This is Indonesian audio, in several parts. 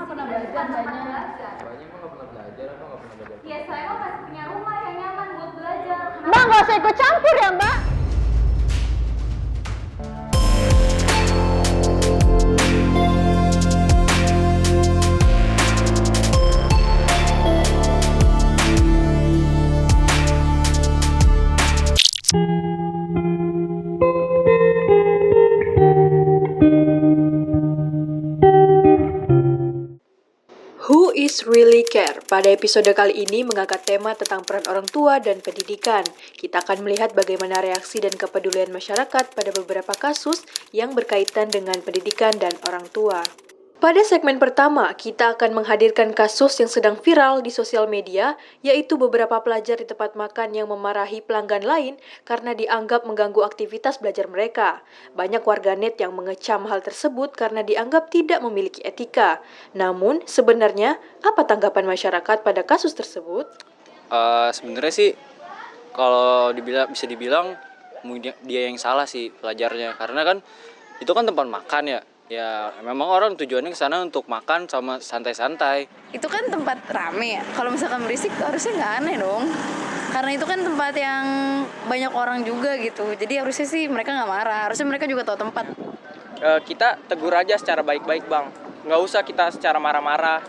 nggak pernah belajar banyak. Banyak emang nggak pernah belajar, emang nggak pernah belajar. Iya, saya emang masih punya rumah yang nyaman buat belajar. Mbak, nggak usah ikut campur ya, Mbak. Who is really care? Pada episode kali ini mengangkat tema tentang peran orang tua dan pendidikan. Kita akan melihat bagaimana reaksi dan kepedulian masyarakat pada beberapa kasus yang berkaitan dengan pendidikan dan orang tua. Pada segmen pertama, kita akan menghadirkan kasus yang sedang viral di sosial media, yaitu beberapa pelajar di tempat makan yang memarahi pelanggan lain karena dianggap mengganggu aktivitas belajar mereka. Banyak warganet yang mengecam hal tersebut karena dianggap tidak memiliki etika. Namun, sebenarnya, apa tanggapan masyarakat pada kasus tersebut? Sebenarnya sih, kalau bisa dibilang dia yang salah sih pelajarnya, karena kan itu kan tempat makan ya. Ya memang orang tujuannya ke sana untuk makan sama santai-santai. Itu kan tempat rame ya. Kalau misalkan berisik harusnya nggak aneh dong. Karena itu kan tempat yang banyak orang juga gitu. Jadi harusnya sih mereka nggak marah. Harusnya mereka juga tahu tempat. Kita tegur aja secara baik-baik, Bang. Nggak usah kita secara marah-marah.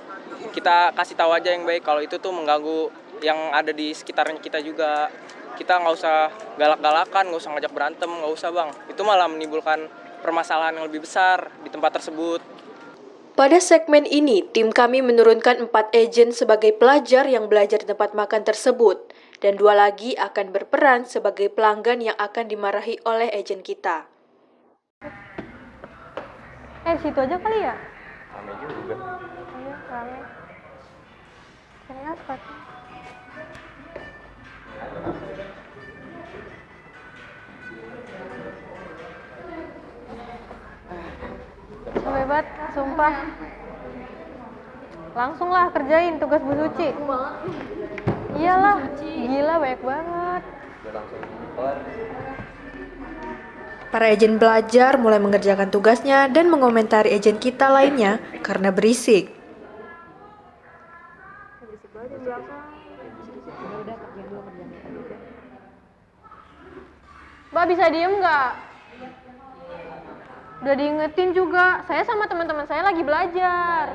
Kita kasih tahu aja yang baik kalau itu tuh mengganggu yang ada di sekitarnya kita juga. Kita nggak usah galak-galakan, nggak usah ngajak berantem, nggak usah, Bang. Itu malah menimbulkan permasalahan yang lebih besar di tempat tersebut. Pada segmen ini, tim kami menurunkan 4 agen sebagai pelajar yang belajar di tempat makan tersebut, dan 2 lagi akan berperan sebagai pelanggan yang akan dimarahi oleh agen kita. Situ aja kali ya? Rame juga. Iya, rame. Cari apa tuh? Capek banget, sumpah. Langsung lah kerjain tugas Bu Suci. Iyalah, gila banyak banget. Udah langsung kelar. Para agen belajar mulai mengerjakan tugasnya dan mengomentari agen kita lainnya karena berisik. Mbak, bisa diem nggak? Udah diingetin juga, saya sama teman-teman saya lagi belajar.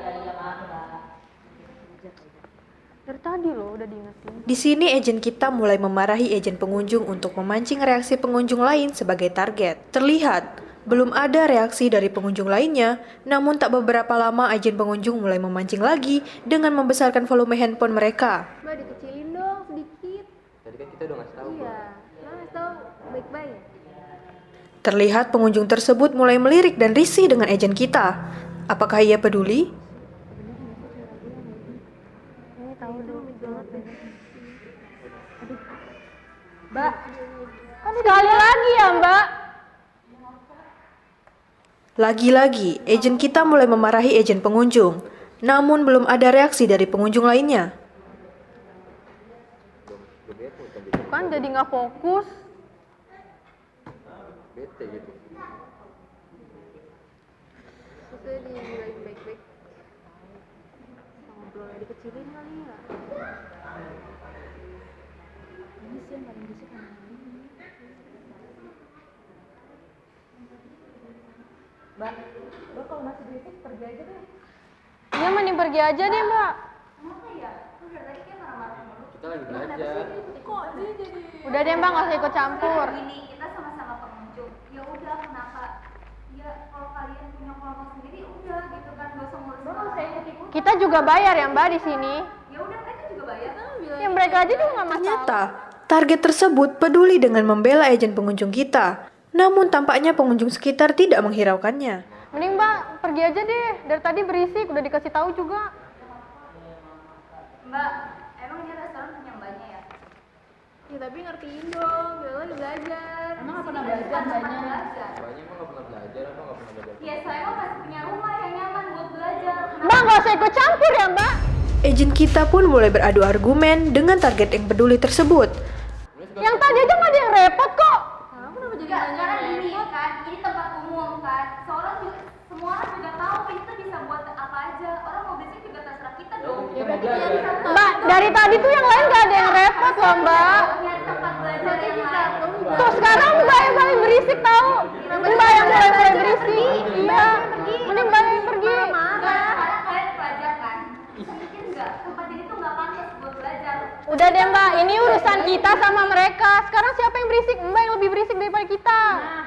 Dari tadi loh udah diingetin. Di sini agen kita mulai memarahi agen pengunjung untuk memancing reaksi pengunjung lain sebagai target. Terlihat, belum ada reaksi dari pengunjung lainnya, namun tak beberapa lama agen pengunjung mulai memancing lagi dengan membesarkan volume handphone mereka. Mbak, dikecilin dong sedikit. Tadi kan kita udah ngasih tahu. Iya, ngasih tahu baik-baik. Terlihat pengunjung tersebut mulai melirik dan risih dengan agen kita. Apakah ia peduli? Ini tahu dong. Mbak, Sekali lagi ya, Mbak. Lagi-lagi, agen kita mulai memarahi agen pengunjung. Namun belum ada reaksi dari pengunjung lainnya. Kan jadi nggak fokus. Bete gitu. susah dibilangin baik-baik. Ngobrolnya dikecilin kali ya. Ini sih yang paling berisik sama ini. Mbak kalau masih berisik pergi aja deh. Iya, mending pergi aja deh, Mbak. Masa ya? Kan dari tadi kayak marah-marah mulu. Kita lagi belajar. Kok dia jadi... Udah deh, Mbak, nggak usah ikut campur. Ini kita sama-sama pengunjung. Ya udah, kenapa? Ya kalau kalian punya kelompok sendiri udah gitu kan, gak usah ngurus orang. Kita juga bayar ya, Mbak, di sini. Ya udah, mereka juga bayar. Ya mereka aja juga nggak masalah. Ternyata, target tersebut peduli dengan membela agen pengunjung kita. Namun tampaknya pengunjung sekitar tidak menghiraukannya. Mending Mbak pergi aja deh. Dari tadi berisik, udah dikasih tahu juga. Mbak, emang ini restoran punya mbaknya ya? Ya tapi ngertiin dong, kita lagi belajar. Emang gak pernah belajar banyak? Banyak emang nggak pernah belajar, emang nggak pernah belajar. Ya saya emang masih punya rumah yang nyaman buat belajar. Mbak, nggak usah ikut campur ya, Mbak. Agen kita pun mulai beradu argumen dengan target yang peduli tersebut. Yang tadi aja nggak ada yang repot kok. Kenapa jadi sekarang gini kan, ini tempat umum kan. Seorang juga, semua orang juga tahu ini tuh bisa buat apa aja. Orang mau basic Mbak, dari tadi tuh yang lain gak ada yang repot loh Mbak. Punya tempat belajar yang lain. Tuh sekarang Mbak yang paling berisik tahu. Mbak yang mulai berisik. Iya. Mending Mbak yang pergi. Sekarang kalian pelajar kan? Bisa mikir nggak? Tempat ini tuh nggak pantas buat belajar. Udah deh Mbak, ini urusan kita sama mereka. Sekarang siapa yang berisik? Mbak yang lebih berisik daripada kita.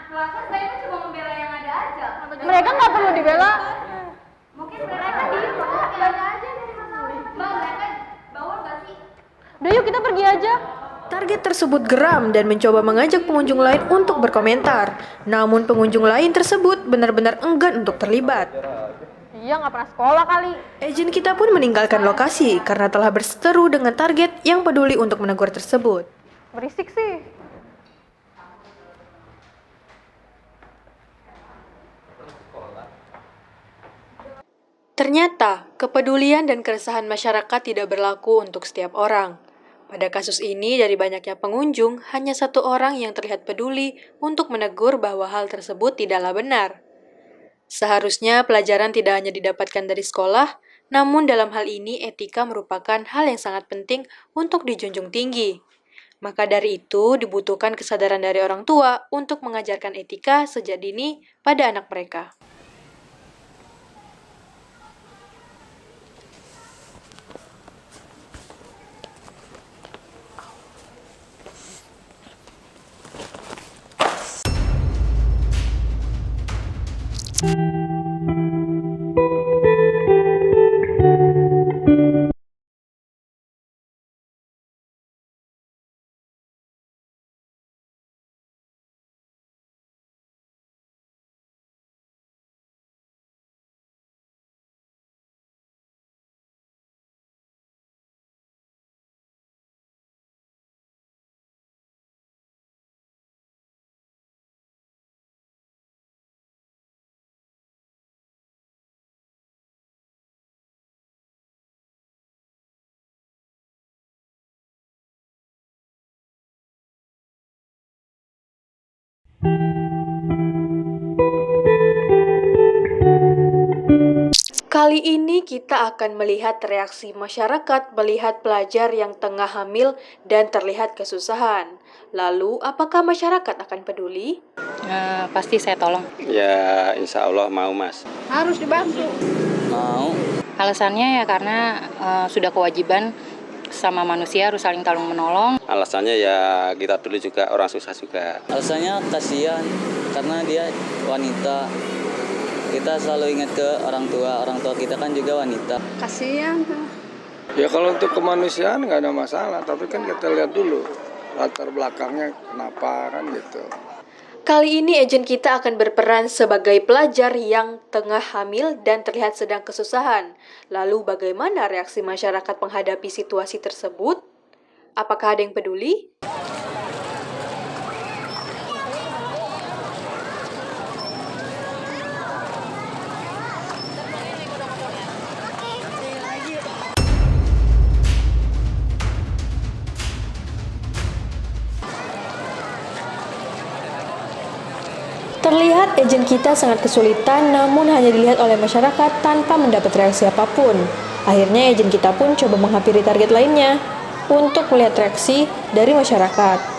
Nah, kan saya kan cuma membela yang ada aja. Mereka nggak perlu dibela. Mungkin mereka diem, belanya aja dari masalahnya. Mbak, mereka bawa nggak sih? Udah yuk kita pergi aja. Target tersebut geram dan mencoba mengajak pengunjung lain untuk berkomentar. Namun pengunjung lain tersebut benar-benar enggan untuk terlibat. Iya nggak pernah sekolah kali. Agen kita pun meninggalkan lokasi karena telah berseteru dengan target yang peduli untuk menegur tersebut. Berisik sih. Ternyata, kepedulian dan keresahan masyarakat tidak berlaku untuk setiap orang. Pada kasus ini, dari banyaknya pengunjung, hanya satu orang yang terlihat peduli untuk menegur bahwa hal tersebut tidaklah benar. Seharusnya pelajaran tidak hanya didapatkan dari sekolah, namun dalam hal ini etika merupakan hal yang sangat penting untuk dijunjung tinggi. Maka dari itu dibutuhkan kesadaran dari orang tua untuk mengajarkan etika sejak dini pada anak mereka. Kali ini kita akan melihat reaksi masyarakat melihat pelajar yang tengah hamil dan terlihat kesusahan. Lalu, apakah masyarakat akan peduli? Pasti saya tolong. Ya, insya Allah mau, Mas. Harus dibantu. Mau. Alasannya ya karena sudah kewajiban sama manusia harus saling tolong menolong. Alasannya ya kita dulu juga orang susah juga. Alasannya kasihan karena dia wanita. Kita selalu ingat ke orang tua kita kan juga wanita. Kasihan tuh. Ya kalau untuk kemanusiaan nggak ada masalah, tapi kan kita lihat dulu latar belakangnya kenapa kan gitu. Kali ini agen kita akan berperan sebagai pelajar yang tengah hamil dan terlihat sedang kesusahan. Lalu bagaimana reaksi masyarakat menghadapi situasi tersebut? Apakah ada yang peduli? Terlihat agen kita sangat kesulitan namun hanya dilihat oleh masyarakat tanpa mendapat reaksi apapun. Akhirnya agen kita pun coba menghampiri target lainnya untuk melihat reaksi dari masyarakat.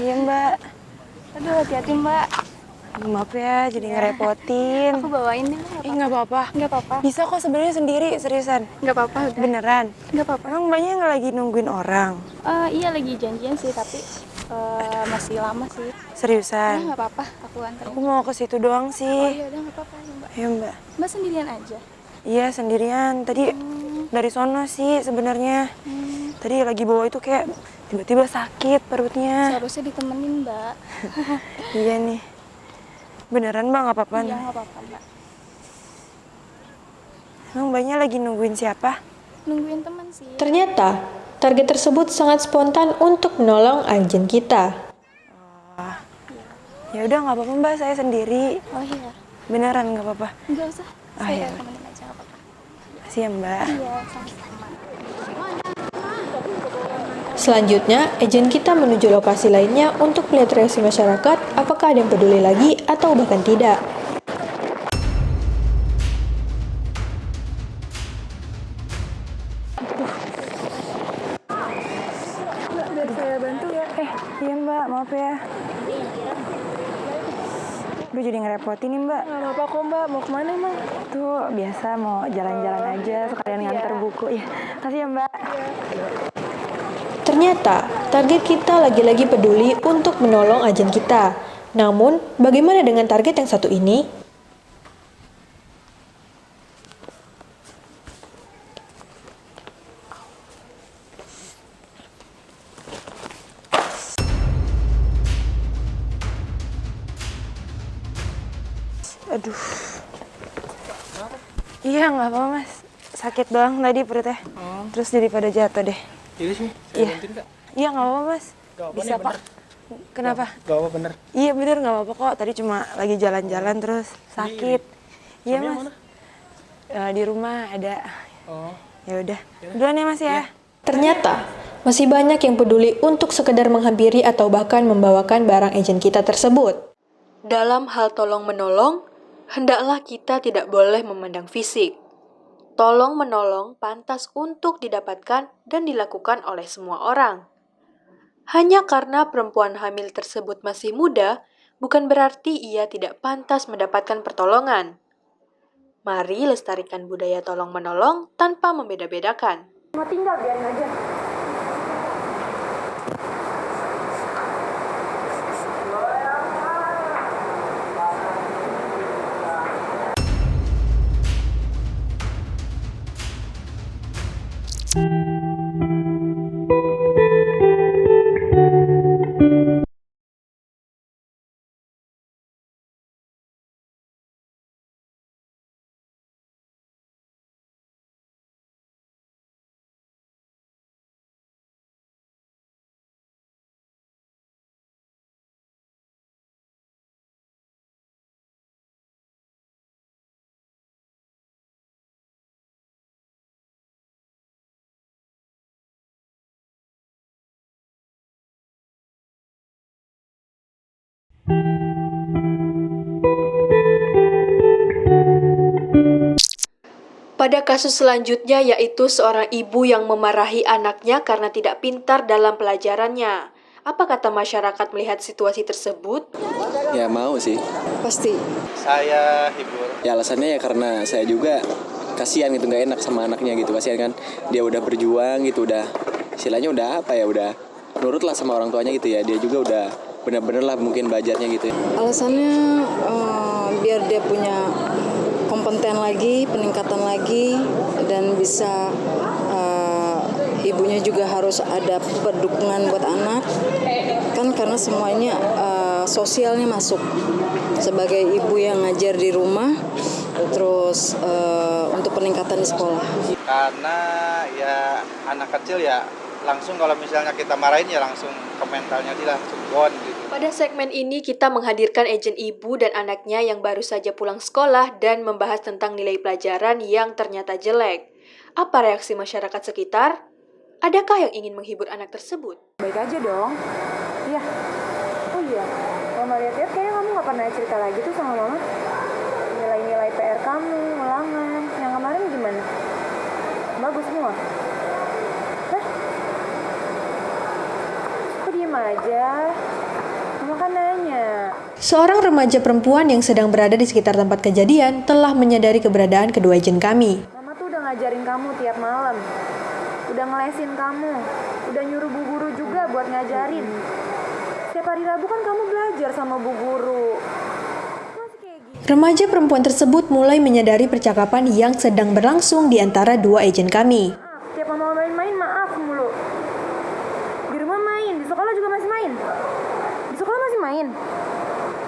Iya mbak. Aduh, hati-hati mbak. Maaf ya, jadi ngerepotin. Aku bawain deh mbak. Nggak apa-apa. Nggak apa-apa. Bisa kok sebenarnya sendiri, seriusan. Nggak apa-apa udah. Beneran? Nggak apa-apa. Emang mbaknya nggak lagi nungguin orang? Iya lagi janjian sih, tapi masih lama sih. Seriusan? Nggak apa-apa, aku anterin. Aku mau ke situ doang Oh sih. iya udah nggak apa-apa ya mbak. Ayo mbak. Mbak sendirian aja? Iya sendirian. Tadi dari sono sih sebenarnya. Tadi lagi bawa itu kayak tiba-tiba sakit perutnya. Seharusnya ditemenin mbak. Iya nih. Beneran mbak nggak apa-apa? Iya nggak apa-apa mbak. Emang mbaknya lagi nungguin siapa? Nungguin teman sih. Ternyata, target tersebut sangat spontan untuk menolong agen kita. Ya udah nggak apa-apa mbak, saya sendiri. Oh iya. Beneran nggak apa-apa? Nggak usah. iya. Saya temenin aja nggak apa-apa. Makasih ya Mbak. Iya, sama-sama. Selanjutnya, agen kita menuju lokasi lainnya untuk melihat reaksi masyarakat apakah ada yang peduli lagi atau bahkan tidak. Biar saya bantu ya. Iya Mbak, maaf ya. Udah jadi ngerepotin nih Mbak. Gak apa-apa kok Mbak, mau kemana emang? Tuh, biasa mau jalan-jalan aja, sekalian nganter buku. Ya, kasih ya Mbak. Ternyata, target kita lagi-lagi peduli untuk menolong agen kita. Namun, bagaimana dengan target yang satu ini? Aduh. Iya, nggak apa-apa Mas. Sakit doang tadi perutnya. Terus jadi pada jatuh deh. Ini sih, Iya. Iya, nggak apa-apa Mas. Bisa kok. Kenapa? Gak apa bener. Iya bener, nggak apa-apa kok. Tadi cuma lagi jalan-jalan terus sakit. Iya Mas. Di rumah ada. Oh. Ya udah. Duluan ya Mas ya. Ternyata, masih banyak yang peduli untuk sekedar menghampiri atau bahkan membawakan barang agen kita tersebut. Dalam hal tolong-menolong, hendaklah kita tidak boleh memandang fisik. Tolong-menolong pantas untuk didapatkan dan dilakukan oleh semua orang. Hanya karena perempuan hamil tersebut masih muda, bukan berarti ia tidak pantas mendapatkan pertolongan. Mari lestarikan budaya tolong-menolong tanpa membeda-bedakan. Mau tinggal biarin aja. Pada kasus selanjutnya yaitu seorang ibu yang memarahi anaknya karena tidak pintar dalam pelajarannya. Apa kata masyarakat melihat situasi tersebut? Ya mau sih. Pasti. Saya hibur. Ya alasannya ya karena saya juga kasihan gitu, nggak enak sama anaknya gitu. Kasihan kan, dia udah berjuang gitu, udah istilahnya udah apa ya, udah nurut lah sama orang tuanya gitu ya. Dia juga udah bener-bener lah mungkin belajarnya gitu ya. Alasannya biar dia punya kompeten lagi, peningkatan lagi, dan bisa ibunya juga harus ada pendukungan buat anak kan, karena semuanya sosialnya masuk sebagai ibu yang ngajar di rumah, terus untuk peningkatan di sekolah. Karena ya anak kecil ya langsung kalau misalnya kita marahin ya langsung ke mentalnya dia langsung down gitu. Pada segmen ini kita menghadirkan agen ibu dan anaknya yang baru saja pulang sekolah dan membahas tentang nilai pelajaran yang ternyata jelek. Apa reaksi masyarakat sekitar? Adakah yang ingin menghibur anak tersebut? Baik aja dong. Iya. Oh iya. Mama lihat-lihat kayaknya kamu nggak pernah cerita lagi tuh sama Mama. Nilai-nilai PR kamu, ulangan. Yang kemarin gimana? Bagus semua? Hah? Kok diem aja? Mama kan nanya. Seorang remaja perempuan yang sedang berada di sekitar tempat kejadian telah menyadari keberadaan kedua agen kami. Mama tuh udah ngajarin kamu tiap malam. Udah ngelesin kamu. Udah nyuruh Bu Guru juga buat ngajarin. Setiap hari Rabu kan kamu belajar sama Bu Guru. Remaja perempuan tersebut mulai menyadari percakapan yang sedang berlangsung di antara dua agen kami. Tiap mama main-main maaf mulu. Di rumah main, di sekolah juga masih main. Di sekolah masih main.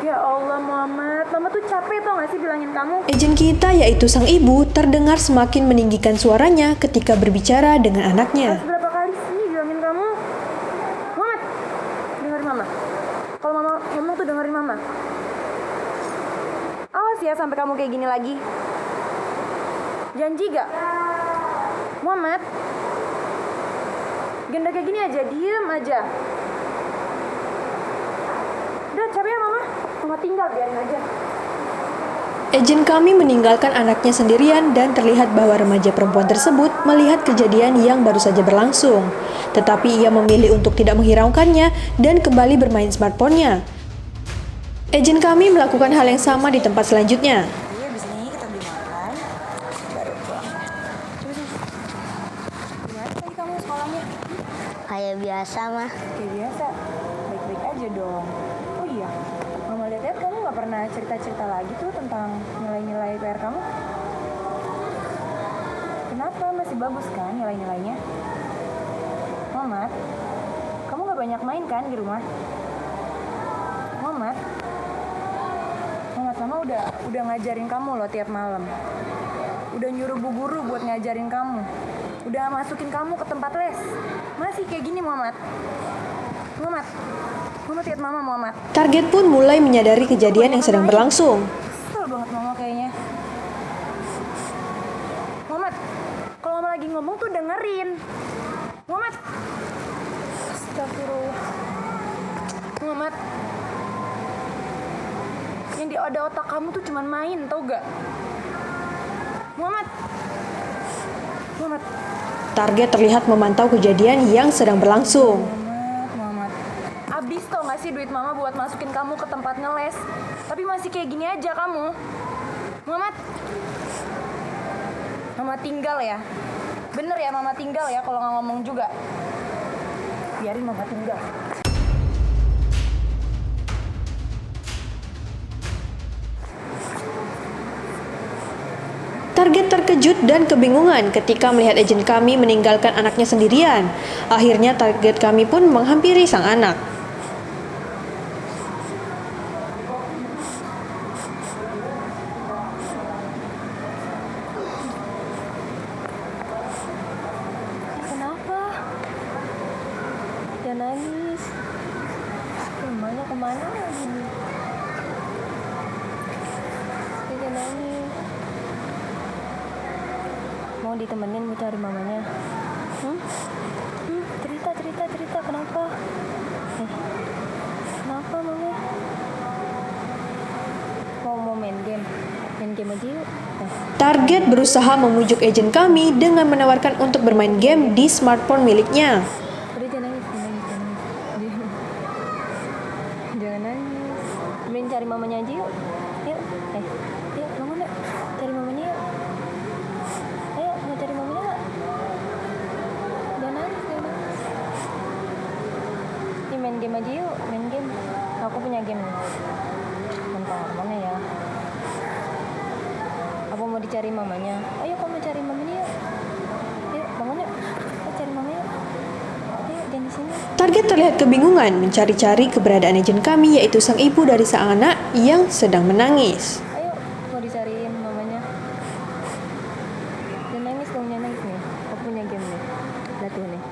Ya Allah Muhammad, Mama tuh capek tau gak sih bilangin kamu. Agen kita yaitu sang ibu terdengar semakin meninggikan suaranya ketika berbicara dengan anaknya. Berapa kali sih bilangin kamu? Muhammad, dengerin Mama. Kalau Mama ngomong tuh dengerin Mama. Awas ya sampai kamu kayak gini lagi. Janji gak? Muhammad, genda kayak gini aja, diem aja. Udah capek ya mama? Mama tinggal, biarin aja. Agent kami meninggalkan anaknya sendirian dan terlihat bahwa remaja perempuan tersebut melihat kejadian yang baru saja berlangsung. Tetapi ia memilih untuk tidak menghiraukannya dan kembali bermain smartphone-nya. Agent kami melakukan hal yang sama di tempat selanjutnya. Iya, abis ini kita beli makan, baru pulang. Gimana tadi kamu sekolahnya? Kayak biasa mah. Kayak biasa, baik-baik aja dong. Oh iya, mama lihat kamu nggak pernah cerita-cerita lagi tuh tentang nilai-nilai PR kamu. Kenapa? Masih bagus kan nilai-nilainya? Muhammad, kamu nggak banyak main kan di rumah? Muhammad, mama udah ngajarin kamu loh tiap malam. Udah nyuruh bu guru buat ngajarin kamu. Udah masukin kamu ke tempat les. Masih kayak gini Muhammad. Muhammad lihat mama Muhammad. Target pun mulai menyadari kejadian yang sedang berlangsung. Kesel banget mama kayaknya. Muhammad, kalau mama lagi ngomong tuh dengerin. Muhammad. Astagfirullah. Muhammad. Yang di ada otak kamu tuh cuman main, tau gak? Muhammad. Target terlihat memantau kejadian yang sedang berlangsung. Muhammad. Abis tau gak sih duit mama buat masukin kamu ke tempat ngeles. Tapi masih kayak gini aja kamu. Muhammad. Mama tinggal ya. Bener ya mama tinggal ya kalau gak ngomong juga. Biarin mama tinggal. Target terkejut dan kebingungan ketika melihat agen kami meninggalkan anaknya sendirian. Akhirnya target kami pun menghampiri sang anak. Kenapa? Jangan nangis. Kemana lagi nih? Jangan nangis. Mau ditemenin mau cari mamanya? Cerita kenapa? Kenapa mama? Mau main game aja yuk. Target berusaha memujuk agen kami dengan menawarkan untuk bermain game di smartphone miliknya. Udah jangan nangis. Jangan nangis. Main cari mamanya aja yuk. Yuk, bangun yuk. Cari mamanya yuk. Ayo, mau cari mamanya nggak? Jangan nangis. Ini main game aja yuk, main game. Aku punya game nih. Bentar, mana ya? Apa mau dicari mamanya? Ayo, kamu cari mamanya yuk. Yuk, bangun yuk. Kita cari mamanya yuk. Ayo, jangan di sini. Target terlihat kebingungan mencari-cari keberadaan agen kami, yaitu sang ibu dari sang anak yang sedang menangis. Ayo, mau dicariin mamanya. Jangan nangis nih. Aku punya game nih. Lihat tuh nih.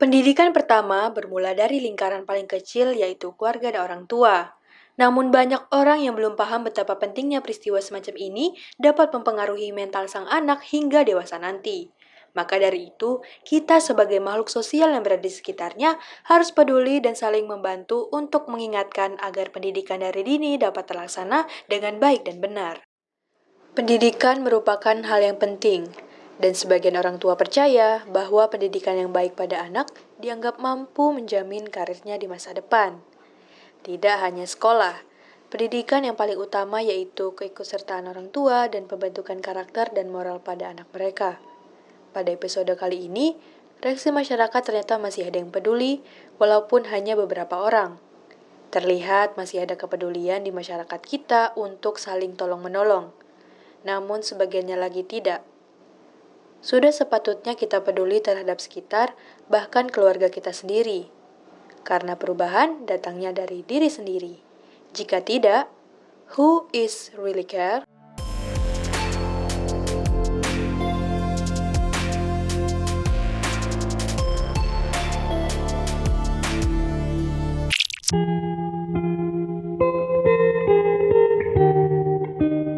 Pendidikan pertama bermula dari lingkaran paling kecil, yaitu keluarga dan orang tua. Namun banyak orang yang belum paham betapa pentingnya peristiwa semacam ini dapat mempengaruhi mental sang anak hingga dewasa nanti. Maka dari itu, kita sebagai makhluk sosial yang berada di sekitarnya harus peduli dan saling membantu untuk mengingatkan agar pendidikan dari dini dapat terlaksana dengan baik dan benar. Pendidikan merupakan hal yang penting, dan sebagian orang tua percaya bahwa pendidikan yang baik pada anak dianggap mampu menjamin karirnya di masa depan. Tidak hanya sekolah, pendidikan yang paling utama yaitu keikutsertaan orang tua dan pembentukan karakter dan moral pada anak mereka. Pada episode kali ini, reaksi masyarakat ternyata masih ada yang peduli, walaupun hanya beberapa orang. Terlihat masih ada kepedulian di masyarakat kita untuk saling tolong-menolong. Namun sebagiannya lagi tidak. Sudah sepatutnya kita peduli terhadap sekitar, bahkan keluarga kita sendiri. Karena perubahan datangnya dari diri sendiri. Jika tidak, who is really care?